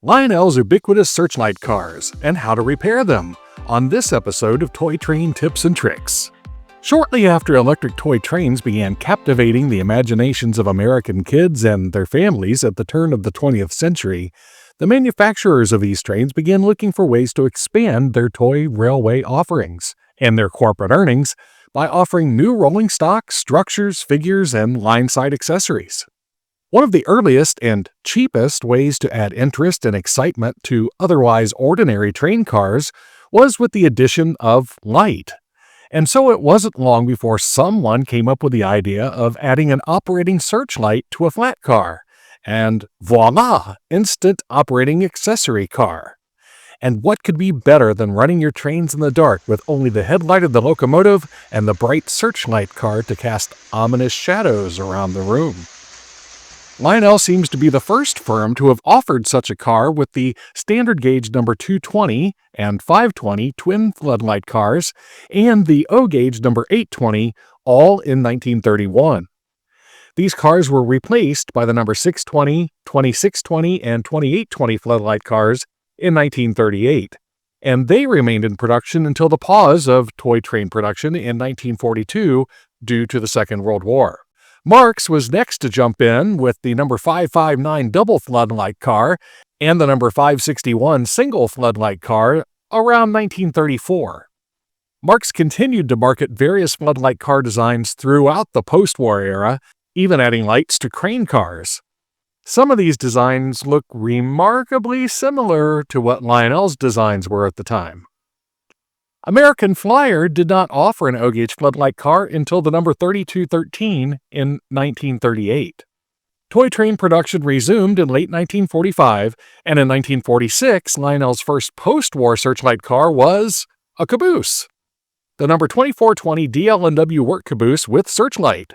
Lionel's ubiquitous Searchlight cars and how to repair them on this episode of Toy Train Tips and Tricks. Shortly after electric toy trains began captivating the imaginations of American kids and their families at the turn of the 20th century, the manufacturers of these trains began looking for ways to expand their toy railway offerings and their corporate earnings by offering new rolling stock, structures, figures, and lineside accessories. One of the earliest and cheapest ways to add interest and excitement to otherwise ordinary train cars was with the addition of light. And so it wasn't long before someone came up with the idea of adding an operating searchlight to a flat car, and voila, instant operating accessory car. And what could be better than running your trains in the dark with only the headlight of the locomotive and the bright searchlight car to cast ominous shadows around the room? Lionel seems to be the first firm to have offered such a car with the standard gauge number 220 and 520 twin floodlight cars and the O-gauge number 820, all in 1931. These cars were replaced by the number 620, 2620, and 2820 floodlight cars in 1938, and they remained in production until the pause of toy train production in 1942 due to the Second World War. Marx was next to jump in with the number 559 double floodlight car and the number 561 single floodlight car around 1934. Marx continued to market various floodlight car designs throughout the post-war era, even adding lights to crane cars. Some of these designs look remarkably similar to what Lionel's designs were at the time. American Flyer did not offer an O-gauge floodlight car until the number 3213 in 1938. Toy train production resumed in late 1945, and in 1946, Lionel's first post-war searchlight car was a caboose. The number 2420 DL&W work caboose with searchlight.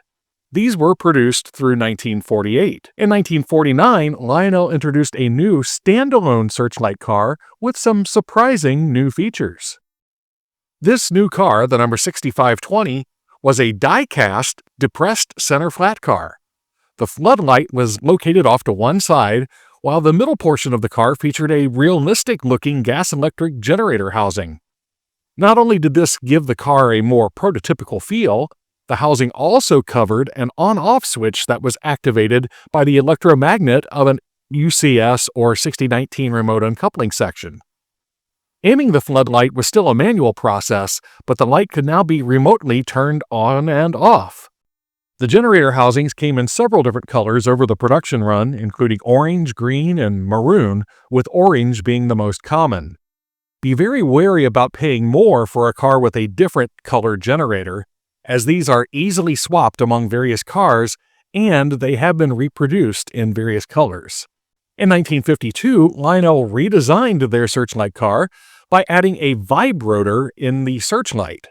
These were produced through 1948. In 1949, Lionel introduced a new standalone searchlight car with some surprising new features. This new car, the number 6520, was a die-cast, depressed center flat car. The floodlight was located off to one side, while the middle portion of the car featured a realistic-looking gas-electric generator housing. Not only did this give the car a more prototypical feel, the housing also covered an on-off switch that was activated by the electromagnet of an UCS or 6019 remote uncoupling section. Aiming the floodlight was still a manual process, but the light could now be remotely turned on and off. The generator housings came in several different colors over the production run, including orange, green, and maroon, with orange being the most common. Be very wary about paying more for a car with a different color generator, as these are easily swapped among various cars, and they have been reproduced in various colors. In 1952, Lionel redesigned their searchlight car by adding a vibrotor in the searchlight.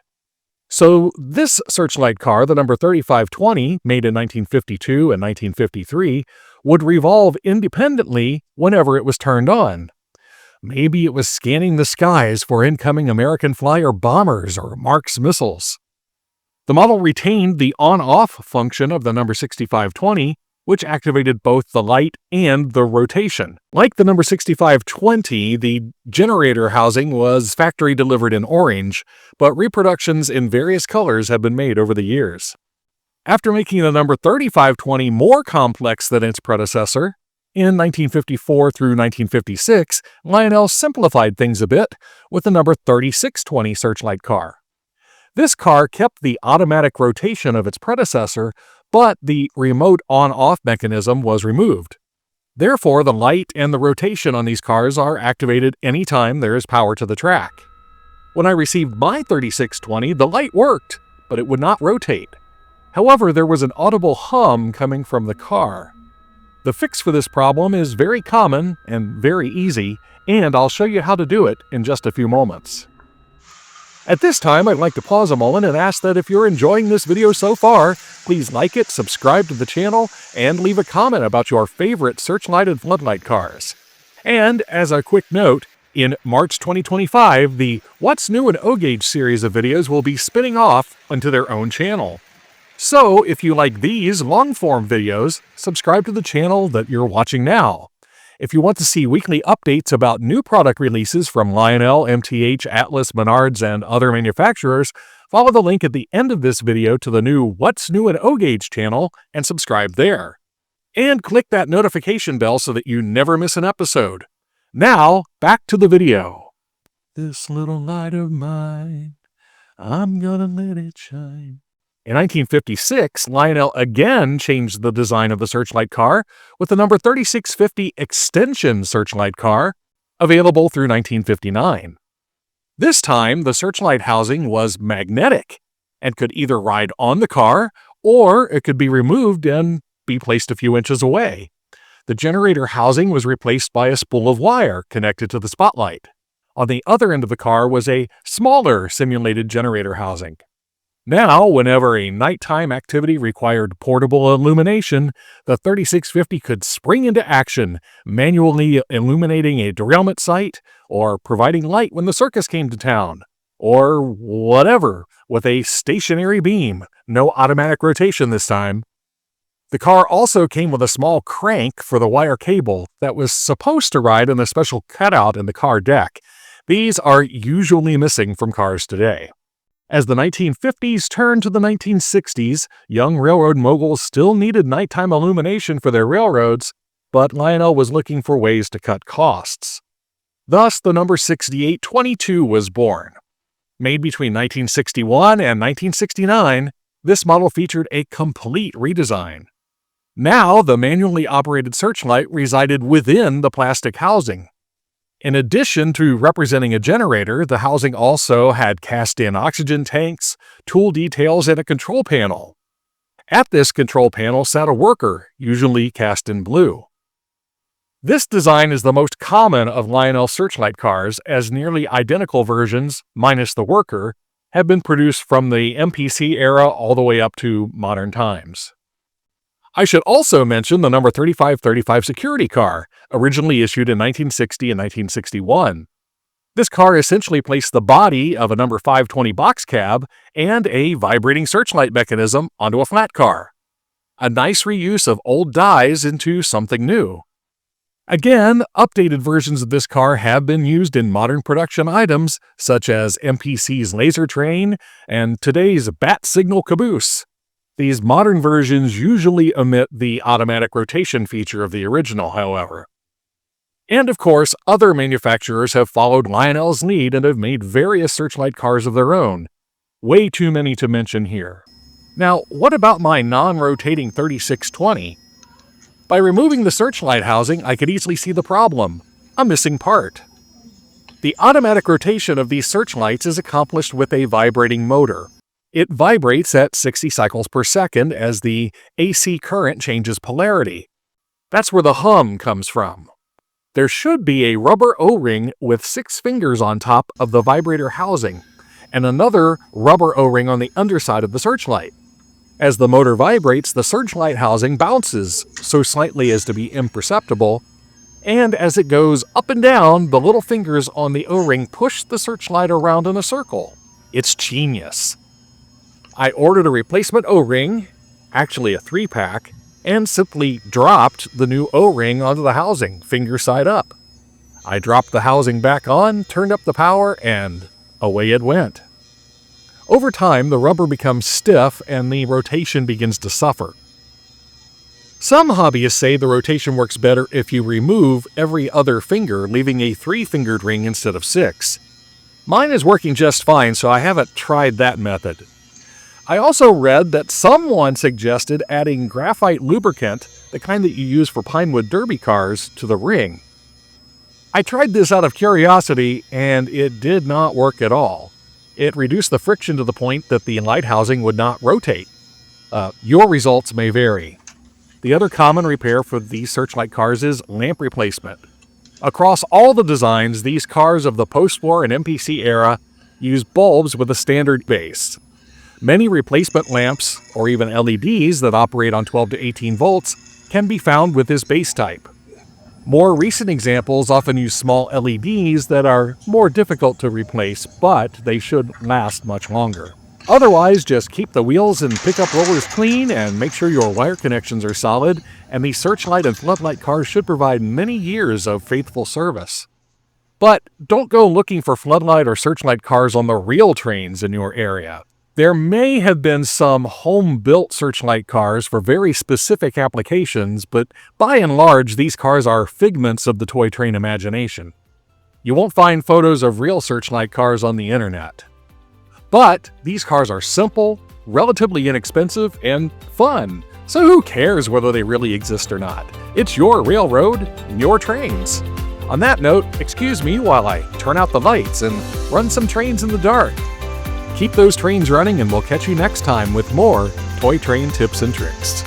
So this searchlight car, the number 3520, made in 1952 and 1953, would revolve independently whenever it was turned on. Maybe it was scanning the skies for incoming American Flyer bombers or Marx missiles. The model retained the on-off function of the number 6520, which activated both the light and the rotation. Like the number 6520, the generator housing was factory delivered in orange, but reproductions in various colors have been made over the years. After making the number 3520 more complex than its predecessor, in 1954 through 1956, Lionel simplified things a bit with the number 3620 searchlight car. This car kept the automatic rotation of its predecessor, but the remote on-off mechanism was removed. Therefore, the light and the rotation on these cars are activated anytime there is power to the track. When I received my 3620, the light worked, but it would not rotate. However, there was an audible hum coming from the car. The fix for this problem is very common and very easy, and I'll show you how to do it in just a few moments. At this time, I'd like to pause a moment and ask that if you're enjoying this video so far, please like it, subscribe to the channel, and leave a comment about your favorite searchlight and floodlight cars. And as a quick note, in March 2025, the What's New in O-Gauge series of videos will be spinning off onto their own channel. So if you like these long-form videos, subscribe to the channel that you're watching now. If you want to see weekly updates about new product releases from Lionel, MTH, Atlas, Menards, and other manufacturers, follow the link at the end of this video to the new What's New in O-Gauge channel and subscribe there. And click that notification bell so that you never miss an episode. Now, back to the video. This little light of mine, I'm gonna let it shine. In 1956, Lionel again changed the design of the Searchlight car with the number 3650 Extension Searchlight car, available through 1959. This time, the Searchlight housing was magnetic and could either ride on the car or it could be removed and be placed a few inches away. The generator housing was replaced by a spool of wire connected to the spotlight. On the other end of the car was a smaller simulated generator housing. Now, whenever a nighttime activity required portable illumination, the 3650 could spring into action, manually illuminating a derailment site or providing light when the circus came to town, or whatever, with a stationary beam, no automatic rotation this time. The car also came with a small crank for the wire cable that was supposed to ride in a special cutout in the car deck. These are usually missing from cars today. As the 1950s turned to the 1960s, young railroad moguls still needed nighttime illumination for their railroads, but Lionel was looking for ways to cut costs. Thus, the number 6822 was born. Made between 1961 and 1969, this model featured a complete redesign. Now, the manually operated Searchlight resided within the plastic housing. In addition to representing a generator, the housing also had cast-in oxygen tanks, tool details, and a control panel. At this control panel sat a worker, usually cast in blue. This design is the most common of Lionel Searchlight cars, as nearly identical versions, minus the worker, have been produced from the MPC era all the way up to modern times. I should also mention the number 3535 security car, originally issued in 1960 and 1961. This car essentially placed the body of a number 520 box cab and a vibrating searchlight mechanism onto a flat car. A nice reuse of old dies into something new. Again, updated versions of this car have been used in modern production items, such as MPC's laser train and today's bat signal caboose. These modern versions usually omit the automatic rotation feature of the original, however. And of course, other manufacturers have followed Lionel's lead and have made various Searchlight cars of their own. Way too many to mention here. Now, what about my non-rotating 3620? By removing the Searchlight housing, I could easily see the problem: a missing part. The automatic rotation of these Searchlights is accomplished with a vibrating motor. It vibrates at 60 cycles per second as the AC current changes polarity. That's where the hum comes from. There should be a rubber O-ring with 6 fingers on top of the vibrator housing, and another rubber O-ring on the underside of the Searchlight. As the motor vibrates, the Searchlight housing bounces so slightly as to be imperceptible, and as it goes up and down, the little fingers on the O-ring push the Searchlight around in a circle. It's genius. I ordered a replacement O-ring, actually a 3-pack, and simply dropped the new O-ring onto the housing, finger side up. I dropped the housing back on, turned up the power, and away it went. Over time, the rubber becomes stiff and the rotation begins to suffer. Some hobbyists say the rotation works better if you remove every other finger, leaving a 3-fingered ring instead of 6. Mine is working just fine, so I haven't tried that method. I also read that someone suggested adding graphite lubricant, the kind that you use for Pinewood Derby cars, to the ring. I tried this out of curiosity, and it did not work at all. It reduced the friction to the point that the light housing would not rotate. Your results may vary. The other common repair for these Searchlight cars is lamp replacement. Across all the designs, these cars of the post-war and MPC era use bulbs with a standard base. Many replacement lamps, or even LEDs that operate on 12 to 18 volts, can be found with this base type. More recent examples often use small LEDs that are more difficult to replace, but they should last much longer. Otherwise, just keep the wheels and pickup rollers clean and make sure your wire connections are solid, and these Searchlight and Floodlight cars should provide many years of faithful service. But don't go looking for Floodlight or Searchlight cars on the real trains in your area. There may have been some home-built Searchlight cars for very specific applications, but by and large, these cars are figments of the toy train imagination. You won't find photos of real Searchlight cars on the internet. But these cars are simple, relatively inexpensive, and fun, so who cares whether they really exist or not? It's your railroad and your trains. On that note, excuse me while I turn out the lights and run some trains in the dark. Keep those trains running, and we'll catch you next time with more toy train tips and tricks.